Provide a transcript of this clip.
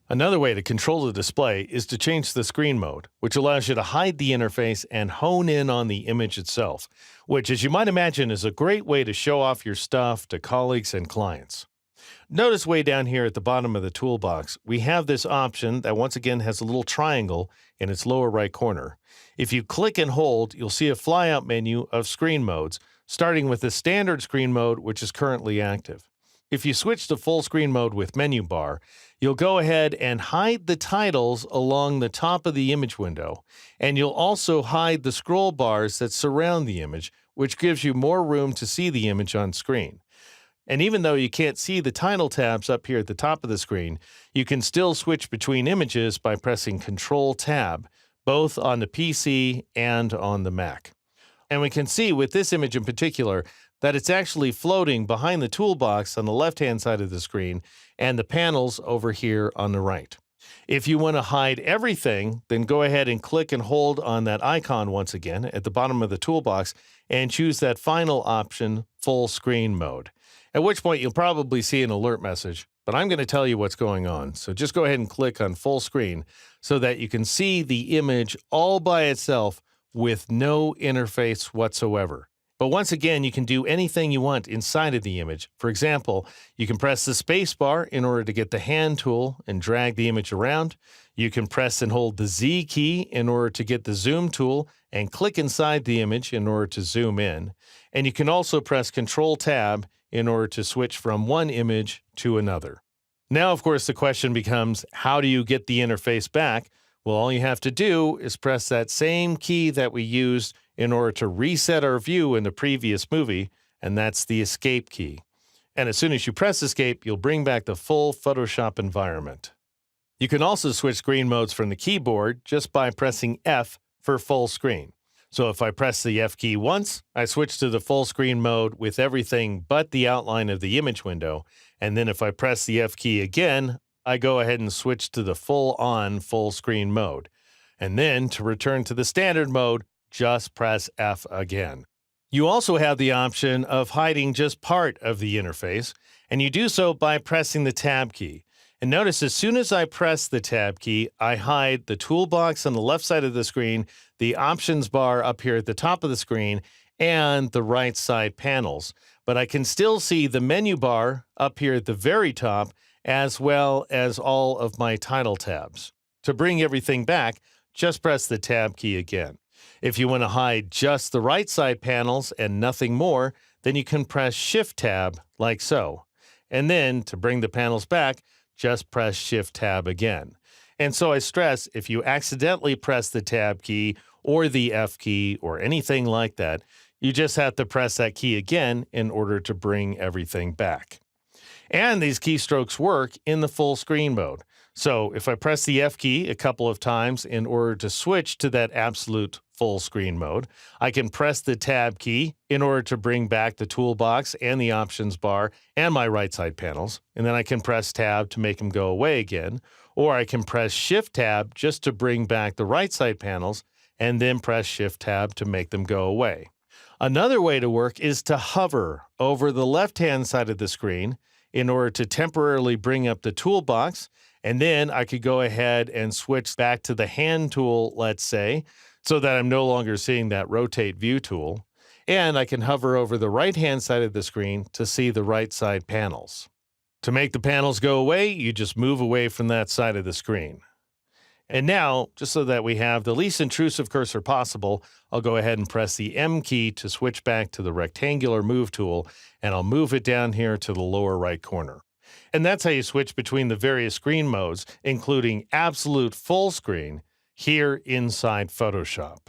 Another way to control the display is to change the screen mode, which allows you to hide the interface and hone in on the image itself, which, as you might imagine, is a great way to show off your stuff to colleagues and clients. Notice way down here at the bottom of the toolbox, we have this option that once again has a little triangle in its lower right corner. If you click and hold, you'll see a flyout menu of screen modes, starting with the standard screen mode, which is currently active. If you switch to full screen mode with menu bar, you'll go ahead and hide the titles along the top of the image window, and you'll also hide the scroll bars that surround the image, which gives you more room to see the image on screen. And even though you can't see the title tabs up here at the top of the screen, you can still switch between images by pressing Control-Tab, both on the PC and on the Mac. And we can see with this image in particular that it's actually floating behind the toolbox on the left-hand side of the screen and the panels over here on the right. If you want to hide everything, then go ahead and click and hold on that icon once again at the bottom of the toolbox and choose that final option, Full Screen Mode. At which point you'll probably see an alert message, but I'm going to tell you what's going on. So just go ahead and click on full screen so that you can see the image all by itself with no interface whatsoever. But once again, you can do anything you want inside of the image. For example, you can press the space bar in order to get the hand tool and drag the image around. You can press and hold the Z key in order to get the zoom tool and click inside the image in order to zoom in. And you can also press Control-Tab in order to switch from one image to another. Now, of course, the question becomes, how do you get the interface back? Well, all you have to do is press that same key that we used in order to reset our view in the previous movie, and that's the Escape key. And as soon as you press Escape, you'll bring back the full Photoshop environment. You can also switch screen modes from the keyboard just by pressing F for full screen. So if I press the F key once, I switch to the full screen mode with everything but the outline of the image window. And then if I press the F key again, I go ahead and switch to the full screen mode. And then to return to the standard mode, just press F again. You also have the option of hiding just part of the interface, and you do so by pressing the Tab key. And notice as soon as I press the Tab key, I hide the toolbox on the left side of the screen, the options bar up here at the top of the screen, and the right side panels. But I can still see the menu bar up here at the very top, as well as all of my title tabs. To bring everything back, just press the Tab key again. If you want to hide just the right side panels and nothing more, then you can press Shift-Tab like so. And then to bring the panels back, just press Shift-Tab again. And so I stress, if you accidentally press the Tab key or the F key or anything like that, you just have to press that key again in order to bring everything back. And these keystrokes work in the full screen mode. So if I press the F key a couple of times in order to switch to that absolute full screen mode, I can press the Tab key in order to bring back the toolbox and the options bar and my right side panels. And then I can press Tab to make them go away again. Or I can press Shift-Tab just to bring back the right side panels and then press Shift-Tab to make them go away. Another way to work is to hover over the left-hand side of the screen in order to temporarily bring up the toolbox. And then I could go ahead and switch back to the hand tool, let's say, so that I'm no longer seeing that rotate view tool. And I can hover over the right-hand side of the screen to see the right side panels. To make the panels go away, you just move away from that side of the screen. And now, just so that we have the least intrusive cursor possible, I'll go ahead and press the M key to switch back to the rectangular move tool, and I'll move it down here to the lower right corner. And that's how you switch between the various screen modes, including absolute full screen, here inside Photoshop.